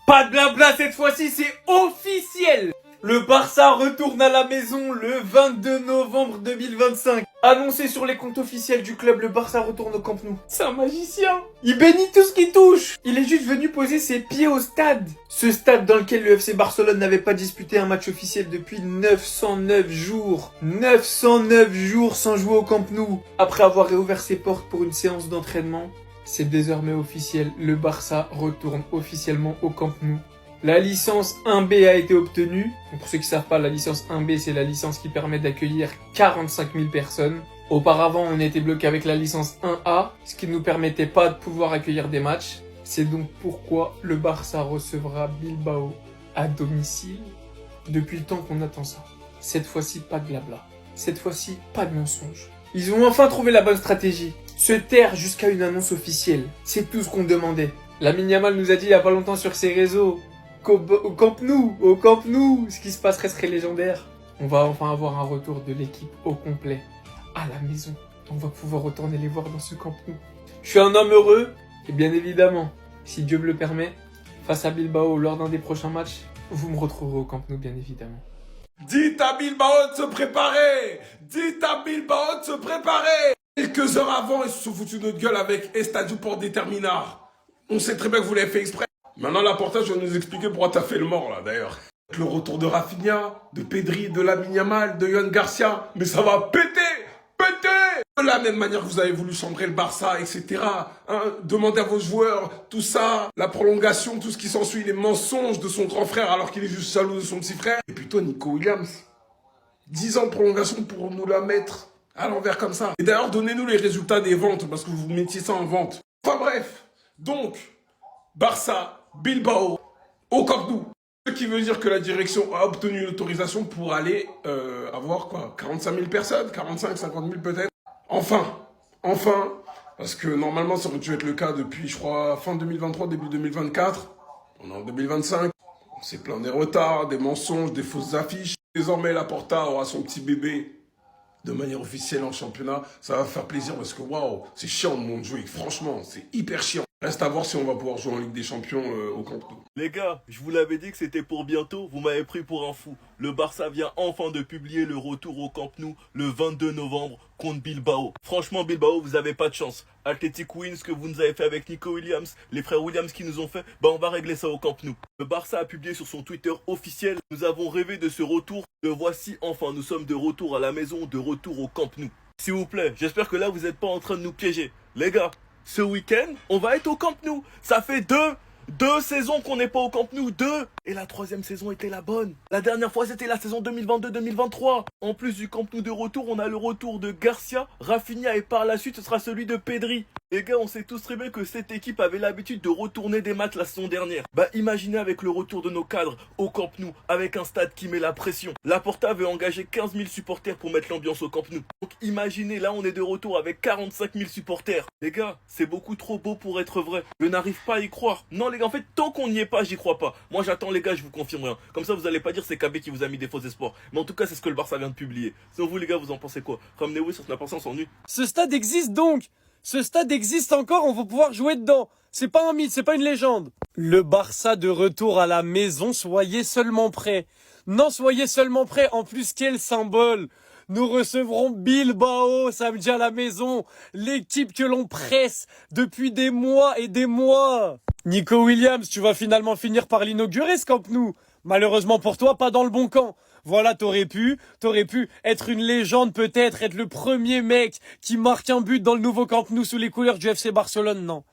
Pas de blabla cette fois-ci, c'est officiel. Le Barça retourne à la maison le 22 novembre 2025. Annoncé sur les comptes officiels du club, le Barça retourne au Camp Nou. C'est un magicien. Il bénit tout ce qui touche. Il est juste venu poser ses pieds au stade. Ce stade dans lequel le FC Barcelone n'avait pas disputé un match officiel depuis 909 jours. 909 jours sans jouer au Camp Nou. Après avoir réouvert ses portes pour une séance d'entraînement, c'est désormais officiel. Le Barça retourne officiellement au Camp Nou. La licence 1B a été obtenue. Pour ceux qui ne savent pas, la licence 1B, c'est la licence qui permet d'accueillir 45 000 personnes. Auparavant, on était bloqué avec la licence 1A, ce qui ne nous permettait pas de pouvoir accueillir des matchs. C'est donc pourquoi le Barça recevra Bilbao à domicile. Depuis le temps qu'on attend ça. Cette fois-ci, pas de blabla. Cette fois-ci, pas de mensonge. Ils ont enfin trouvé la bonne stratégie. Se taire jusqu'à une annonce officielle. C'est tout ce qu'on demandait. Lamine Yamal nous a dit il y a pas longtemps sur ses réseaux au Camp Nou, ce qui se passerait serait légendaire. On va enfin avoir un retour de l'équipe au complet, à la maison. On va pouvoir retourner les voir dans ce Camp Nou. Je suis un homme heureux, et bien évidemment, si Dieu me le permet, face à Bilbao lors d'un des prochains matchs, vous me retrouverez au Camp Nou, bien évidemment. Dites à Bilbao de se préparer. Dites à Bilbao de se préparer. Quelques heures avant, ils se sont foutus de notre gueule avec Estadio pour Determinar. On sait très bien que vous l'avez fait exprès. Maintenant, la portage va nous expliquer pourquoi t'as fait le mort, là, d'ailleurs. Le retour de Rafinha, de Pedri, de Lamine Yamal, de Yohan Garcia. Mais ça va péter. De la même manière que vous avez voulu chambrer le Barça, etc. Hein, demandez à vos joueurs, tout ça, la prolongation, tout ce qui s'ensuit, les mensonges de son grand frère alors qu'il est juste jaloux de son petit frère. Et puis toi, Nico Williams, 10 ans de prolongation pour nous la mettre à l'envers comme ça. Et d'ailleurs, donnez-nous les résultats des ventes, parce que vous mettiez ça en vente. Enfin bref, donc, Barça, Bilbao, au Camp Nou. Ce qui veut dire que la direction a obtenu l'autorisation pour aller avoir quoi, 45 000 personnes, 45, 50 000 peut-être. Enfin, parce que normalement ça aurait dû être le cas depuis, je crois, fin 2023, début 2024. On est en 2025, on s'est plaint des retards, des mensonges, des fausses affiches. Désormais, Laporta aura son petit bébé de manière officielle en championnat. Ça va faire plaisir parce que waouh, c'est chiant de monde jouer, franchement, c'est hyper chiant. Reste à voir si on va pouvoir jouer en Ligue des Champions au Camp Nou. Les gars, je vous l'avais dit que c'était pour bientôt, vous m'avez pris pour un fou. Le Barça vient enfin de publier le retour au Camp Nou le 22 novembre contre Bilbao. Franchement, Bilbao, vous avez pas de chance. Athletic win, ce que vous nous avez fait avec Nico Williams, les frères Williams qui nous ont fait, on va régler ça au Camp Nou. Le Barça a publié sur son Twitter officiel, nous avons rêvé de ce retour, le voici enfin, nous sommes de retour à la maison, de retour au Camp Nou. S'il vous plaît, j'espère que là vous n'êtes pas en train de nous piéger. Les gars, ce week-end, on va être au Camp Nou. Ça fait deux saisons qu'on n'est pas au Camp Nou, 2. Et la 3e saison était la bonne. La dernière fois, c'était la saison 2022-2023. En plus du Camp Nou de retour, on a le retour de Garcia, Rafinha et par la suite, ce sera celui de Pedri. Les gars, on sait tous très bien que cette équipe avait l'habitude de retourner des matchs la saison dernière. Imaginez avec le retour de nos cadres au Camp Nou, avec un stade qui met la pression. Laporta veut engager 15 000 supporters pour mettre l'ambiance au Camp Nou. Donc imaginez, là on est de retour avec 45 000 supporters. Les gars, c'est beaucoup trop beau pour être vrai. Je n'arrive pas à y croire. Non les gars, en fait, tant qu'on n'y est pas, j'y crois pas. Moi j'attends les gars, je vous confirme rien. Comme ça vous allez pas dire c'est KB qui vous a mis des faux espoirs. Mais en tout cas, c'est ce que le Barça vient de publier. Sinon vous les gars, vous en pensez quoi? Ramenez-vous sur Snap, on s'ennuie. Ce stade existe donc. Ce stade existe encore, on va pouvoir jouer dedans. C'est pas un mythe, c'est pas une légende. Le Barça de retour à la maison, soyez seulement prêts. Non, soyez seulement prêts. En plus, quel symbole. Nous recevrons Bilbao samedi à la maison. L'équipe que l'on presse depuis des mois et des mois. Nico Williams, tu vas finalement finir par l'inaugurer ce Camp Nou. Malheureusement pour toi, pas dans le bon camp. Voilà, t'aurais pu être une légende peut-être, être le premier mec qui marque un but dans le nouveau Camp Nou sous les couleurs du FC Barcelone, non.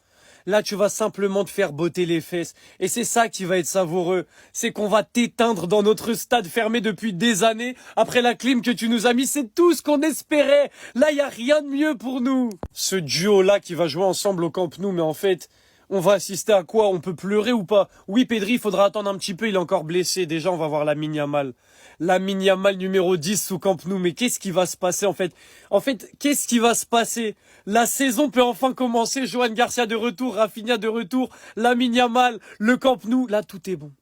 Là, tu vas simplement te faire botter les fesses. Et c'est ça qui va être savoureux. C'est qu'on va t'éteindre dans notre stade fermé depuis des années. Après la clim que tu nous as mis, c'est tout ce qu'on espérait. Là, y a rien de mieux pour nous. Ce duo-là qui va jouer ensemble au Camp Nou, mais en fait, on va assister à quoi? On peut pleurer ou pas? Oui, Pedri, il faudra attendre un petit peu, il est encore blessé. Déjà, on va voir Lamine Yamal. Lamine Yamal numéro 10 sous Camp Nou. Mais qu'est-ce qui va se passer en fait? Qu'est-ce qui va se passer? La saison peut enfin commencer. Yohan Garcia de retour, Rafinha de retour, Lamine Yamal, le Camp Nou. Là, tout est bon.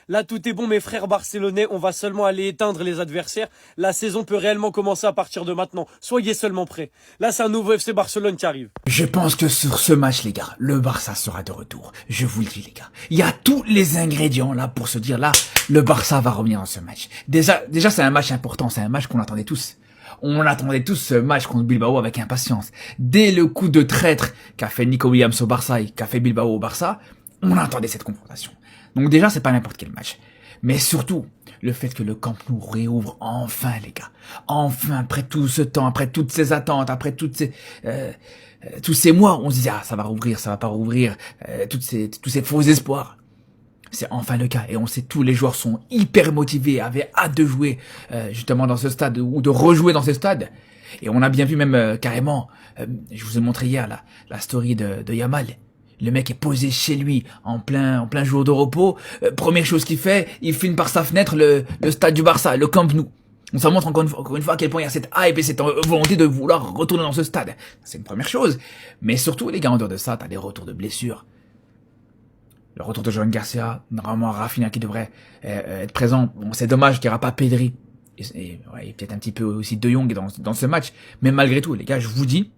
Là, tout est bon, mes frères barcelonais. On va seulement aller éteindre les adversaires. La saison peut réellement commencer à partir de maintenant. Soyez seulement prêts. Là, c'est un nouveau FC Barcelone qui arrive. Je pense que sur ce match, les gars, le Barça sera de retour. Je vous le dis, les gars. Il y a tous les ingrédients là pour se dire, là, le Barça va revenir dans ce match. Déjà, c'est un match important. C'est un match qu'on attendait tous. On attendait tous ce match contre Bilbao avec impatience. Dès le coup de traître qu'a fait Nico Williams au Barça et qu'a fait Bilbao au Barça, on attendait cette confrontation. Donc déjà, c'est pas n'importe quel match. Mais surtout, le fait que le Camp Nou réouvre enfin, les gars. Enfin, après tout ce temps, après toutes ces attentes, après toutes ces, tous ces mois, on se disait, ah, ça va rouvrir, ça va pas rouvrir, tous ces faux espoirs. C'est enfin le cas. Et on sait, tous les joueurs sont hyper motivés, avaient hâte de jouer, justement dans ce stade, ou de rejouer dans ce stade. Et on a bien vu même, carrément, je vous ai montré hier, la story de Yamal. Le mec est posé chez lui, en plein jour de repos. Première chose qu'il fait, il filme par sa fenêtre le stade du Barça, le Camp Nou. On s'en montre encore une fois à quel point il y a cette hype et cette volonté de vouloir retourner dans ce stade. C'est une première chose. Mais surtout, les gars, en dehors de ça, t'as des retours de blessures. Le retour de Joan Garcia, normalement Rafinha qui devrait être présent. Bon, c'est dommage qu'il n'y aura pas Pedri. Et peut-être un petit peu aussi De Jong dans ce match. Mais malgré tout, les gars, je vous dis,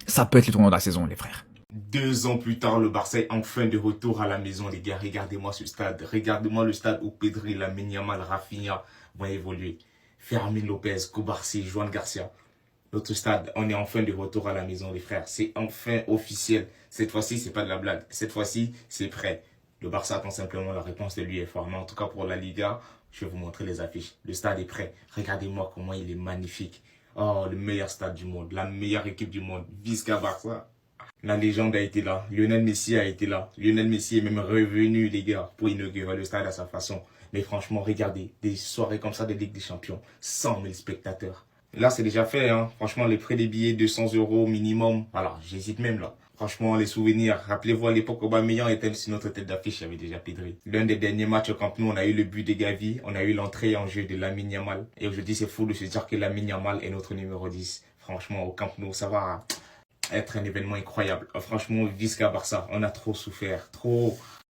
ça peut être le tournoi de la saison, les frères. 2 ans plus tard, le Barça est enfin de retour à la maison, les gars. Regardez-moi ce stade. Regardez-moi le stade où Pedri, Lamine Yamal, Rafinha vont évoluer. Fermin Lopez, Cubarsí, Joan Garcia. Notre stade, on est enfin de retour à la maison, les frères. C'est enfin officiel. Cette fois-ci, c'est pas de la blague. Cette fois-ci, c'est prêt. Le Barça attend simplement la réponse de l'UEFA. Mais en tout cas, pour la Liga, je vais vous montrer les affiches. Le stade est prêt. Regardez-moi comment il est magnifique. Oh, le meilleur stade du monde. La meilleure équipe du monde. Visca Barça. La légende a été là. Lionel Messi a été là. Lionel Messi est même revenu, les gars, pour inaugurer le stade à sa façon. Mais franchement, regardez, des soirées comme ça de Ligue des Champions. 100 000 spectateurs. Là, c'est déjà fait, hein. Franchement, les prix des billets, 200 € minimum. Voilà, j'hésite même là. Franchement, les souvenirs. Rappelez-vous, à l'époque, Aubameyang était sur notre tête d'affiche, il y avait déjà Pedri. L'un des derniers matchs au Camp Nou, on a eu le but de Gavi, on a eu l'entrée en jeu de Lamine Yamal. Et aujourd'hui, c'est fou de se dire que Lamine Yamal est notre numéro 10. Franchement, au Camp Nou, ça va être un événement incroyable. Franchement, Visca Barça, on a trop souffert, trop.